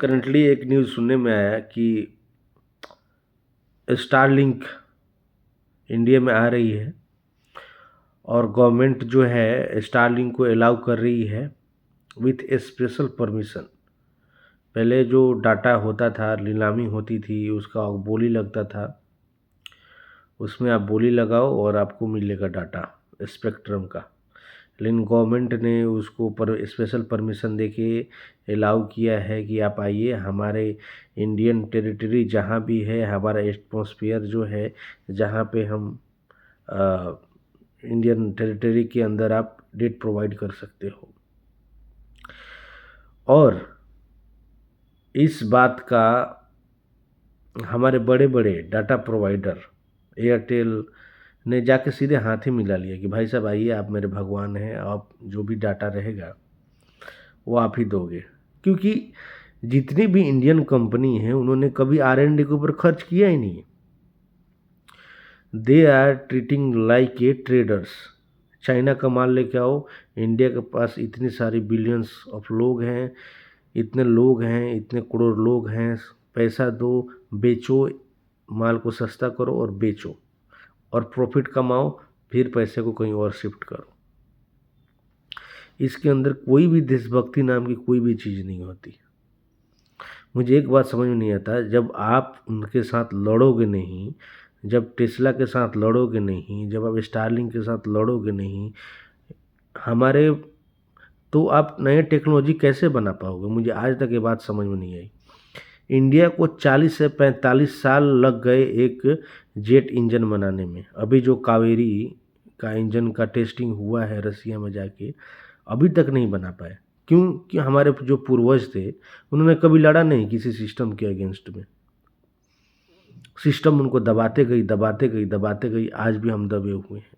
Currently एक news सुनने में आया कि स्टारलिंक इंडिया में आ रही है और गवर्नमेंट जो है स्टारलिंक को अलाउ कर रही है विथ ए स्पेशल परमिशन। पहले जो डाटा होता था, नीलामी होती थी, उसका बोली लगता था, उसमें आप बोली लगाओ और आपको मिलेगा डाटा स्पेक्ट्रम का। लेकिन गवर्नमेंट ने उसको पर स्पेशल परमिशन देके अलाउ किया है कि आप आइए हमारे इंडियन टेरिटरी जहाँ भी है, हमारा एटमॉस्फेयर जो है, जहाँ पे हम इंडियन टेरिटरी के अंदर आप डेटा प्रोवाइड कर सकते हो। और इस बात का हमारे बड़े बड़े डाटा प्रोवाइडर एयरटेल ने जाके सीधे हाथ ही मिला लिया कि भाई साहब आइए, आप मेरे भगवान हैं, आप जो भी डाटा रहेगा वो आप ही दोगे। क्योंकि जितनी भी इंडियन कंपनी है उन्होंने कभी R&D के ऊपर खर्च किया ही नहीं। They are treating like a traders. China का माल लेके आओ, इंडिया के पास इतनी सारी बिलियंस ऑफ लोग हैं, इतने लोग हैं, इतने करोड़ लोग हैं, पैसा दो, बेचो, माल को सस्ता करो और बेचो और प्रॉफिट कमाओ, फिर पैसे को कहीं और शिफ्ट करो। इसके अंदर कोई भी देशभक्ति नाम की कोई भी चीज़ नहीं होती। मुझे एक बात समझ में नहीं आता, जब आप उनके साथ लड़ोगे नहीं, जब टेस्ला के साथ लड़ोगे नहीं, जब आप स्टारलिंक के साथ लड़ोगे नहीं, हमारे तो आप नए टेक्नोलॉजी कैसे बना पाओगे? मुझे आज तक ये बात समझ में नहीं आई। इंडिया को 40 से 45 साल लग गए एक जेट इंजन बनाने में। अभी जो कावेरी का इंजन का टेस्टिंग हुआ है रसिया में जाके, अभी तक नहीं बना पाए। क्यों? कि हमारे जो पूर्वज थे उन्होंने कभी लड़ा नहीं किसी सिस्टम के अगेंस्ट में। सिस्टम उनको दबाते गई दबाते गई दबाते गई, आज भी हम दबे हुए हैं।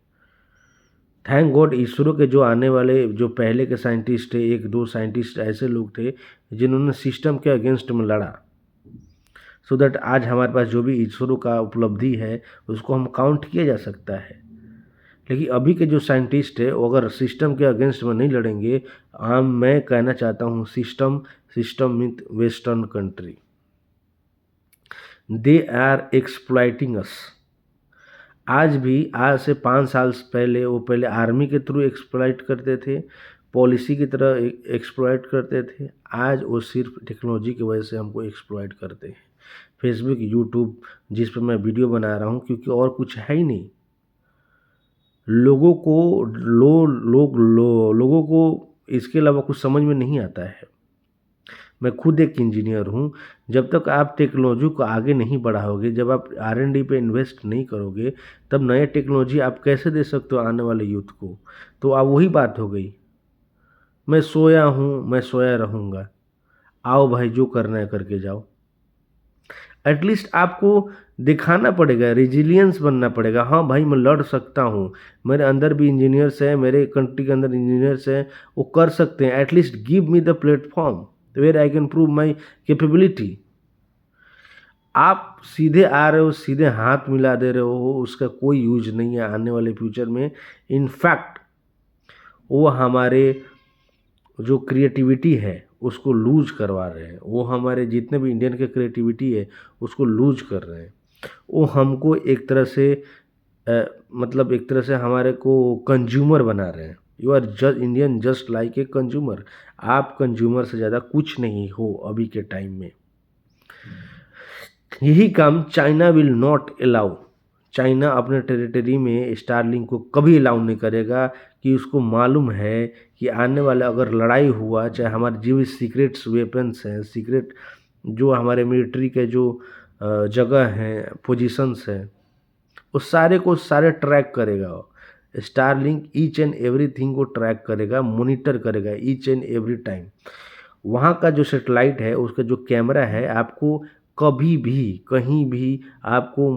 थैंक गॉड इसरो के जो आने वाले जो पहले के साइंटिस्ट थे, एक दो साइंटिस्ट ऐसे लोग थे जिन्होंने सिस्टम के अगेंस्ट में लड़ा, सो दैट आज हमारे पास जो भी इसरो का उपलब्धि है उसको हम काउंट किया जा सकता है। लेकिन अभी के जो साइंटिस्ट है वो अगर सिस्टम के अगेंस्ट में नहीं लड़ेंगे, मैं कहना चाहता हूँ system with western country, they are exploiting us. आज भी, आज से 5 साल पहले वो पहले आर्मी के थ्रू एक्सप्लॉइट करते थे, पॉलिसी की तरह एक्सप्लॉइट करते थे। आज वो सिर्फ टेक्नोलॉजी की वजह से हमको एक्सप्लॉइट करते हैं। फेसबुक, यूट्यूब जिस पर मैं वीडियो बना रहा हूँ, क्योंकि और कुछ है ही नहीं। लोगों को इसके अलावा कुछ समझ में नहीं आता है। मैं खुद एक इंजीनियर हूँ। जब तक आप टेक्नोलॉजी को आगे नहीं बढ़ाओगे, जब आप R&D पे इन्वेस्ट नहीं करोगे, तब नए टेक्नोलॉजी आप कैसे दे सकते हो आने वाले यूथ को? तो अब वही बात हो गई, मैं सोया हूँ, मैं सोया रहूँगा। आओ भाई, जो करना है करके जाओ। एटलीस्ट आपको दिखाना पड़ेगा, रेजिलियंस बनना पड़ेगा। हाँ भाई, मैं लड़ सकता हूँ, मेरे अंदर भी इंजीनियर्स हैं, मेरे कंट्री के अंदर इंजीनियर्स हैं, वो कर सकते हैं। At least give me the platform where I can prove my capability. आप सीधे आ रहे हो, सीधे हाथ मिला दे रहे हो, उसका कोई यूज नहीं है आने वाले फ्यूचर में। इनफैक्ट वो हमारे जो क्रिएटिविटी है उसको लूज करवा रहे हैं। वो हमारे जितने भी इंडियन के क्रिएटिविटी है उसको लूज कर रहे हैं। वो हमको एक तरह से मतलब एक तरह से हमारे को कंज्यूमर बना रहे हैं। You are just Indian just like a consumer. आप कंज्यूमर से ज़्यादा कुछ नहीं हो अभी के टाइम में। यही काम China will not allow. China अपने टेरिटरी में स्टारलिंक को कभी अलाउ नहीं करेगा, कि उसको मालूम है कि आने वाला अगर लड़ाई हुआ, चाहे हमारे जो भी सीक्रेट्स वेपन्स हैं, सीक्रेट जो हमारे मिलिट्री के जो जगह हैं, पोजीशंस हैं, उस सारे को सारे ट्रैक करेगा। स्टारलिंक ईच एंड एवरीथिंग को ट्रैक करेगा, मॉनिटर करेगा ईच एंड एवरी टाइम। वहाँ का जो सेटेलाइट है, उसका जो कैमरा है, आपको कभी भी कहीं भी आपको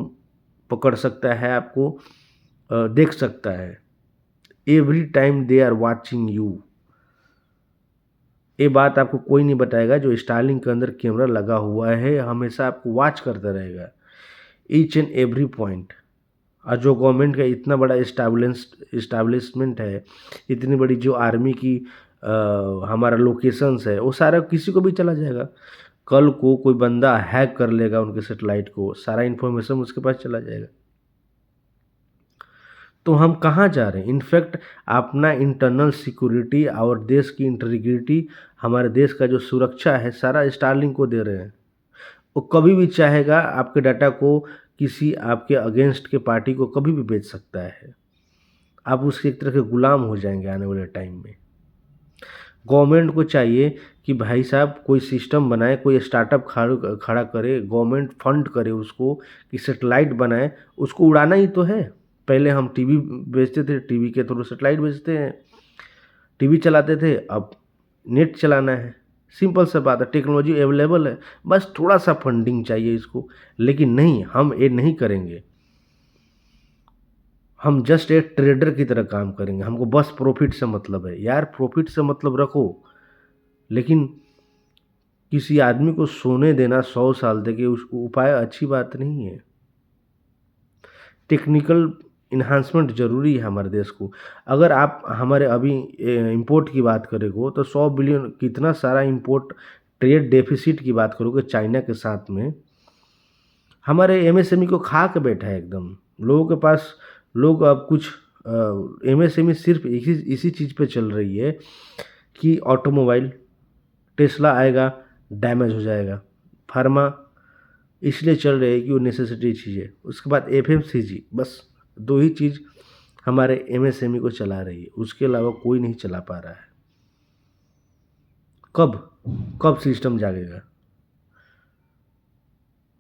पकड़ सकता है, आपको देख सकता है। Every time they are watching you. ये बात आपको कोई नहीं बताएगा। जो स्टारलिंक के अंदर कैमरा लगा हुआ है हमेशा आपको वॉच करता रहेगा ईच एंड एवरी पॉइंट। और जो गवर्नमेंट का इतना बड़ा इस्टेब्लिशमेंट है, इतनी बड़ी जो आर्मी की हमारा लोकेशंस है, वो सारा किसी को भी चला जाएगा। कल को कोई बंदा हैक कर लेगा उनके सैटेलाइट को, सारा इन्फॉर्मेशन उसके पास चला जाएगा। तो हम कहाँ जा रहे हैं? इनफैक्ट अपना इंटरनल सिक्योरिटी और देश की इंटीग्रिटी, हमारे देश का जो सुरक्षा है, सारा स्टारलिंक को दे रहे हैं। वो कभी भी चाहेगा आपके डाटा को किसी आपके अगेंस्ट के पार्टी को कभी भी बेच सकता है। आप उसके एक तरह के गुलाम हो जाएंगे आने वाले टाइम में। गवर्नमेंट को चाहिए कि भाई साहब कोई सिस्टम बनाए, कोई स्टार्टअप खड़ा करे, गवर्नमेंट फंड करे उसको, कि सेटेलाइट बनाए, उसको उड़ाना ही तो है। पहले हम टीवी बेचते थे, टीवी के थ्रू सेटेलाइट बेचते हैं, टीवी चलाते थे, अब नेट चलाना है। सिंपल सा बात है, टेक्नोलॉजी अवेलेबल है, बस थोड़ा सा फंडिंग चाहिए इसको। लेकिन नहीं, हम ये नहीं करेंगे। हम जस्ट एक ट्रेडर की तरह काम करेंगे, हमको बस प्रॉफिट से मतलब है। यार प्रॉफिट से मतलब रखो, लेकिन किसी आदमी को सोने देना 100 साल तक ये उस उपाय अच्छी बात नहीं है। टेक्निकल इन्हांसमेंट ज़रूरी है हमारे देश को। अगर आप हमारे अभी इंपोर्ट की बात करेंगे तो 100 बिलियन कितना सारा इंपोर्ट, ट्रेड डेफिसिट की बात करोगे चाइना के साथ में, हमारे एमएसएमई को खा के बैठा है एकदम। लोगों के पास, लोग अब कुछ एमएसएमई सिर्फ इसी चीज़ पे चल रही है कि ऑटोमोबाइल, टेस्ला आएगा डैमेज हो जाएगा। फार्मा इसलिए चल रही है कि वो नेसेसिटी चीज़ है। उसके बाद एफएमसीजी, बस 2 ही चीज़ हमारे एमएसएमई को चला रही है, उसके अलावा कोई नहीं चला पा रहा है। कब कब सिस्टम जागेगा?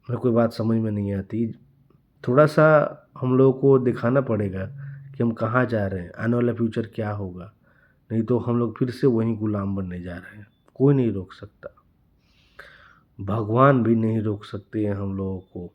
मेरे कोई बात समझ में नहीं आती। थोड़ा सा हम लोगों को दिखाना पड़ेगा कि हम कहाँ जा रहे हैं, आने वाला फ्यूचर क्या होगा। नहीं तो हम लोग फिर से वहीं गुलाम बनने जा रहे हैं। कोई नहीं रोक सकता, भगवान भी नहीं रोक सकते हैं हम लोगों को।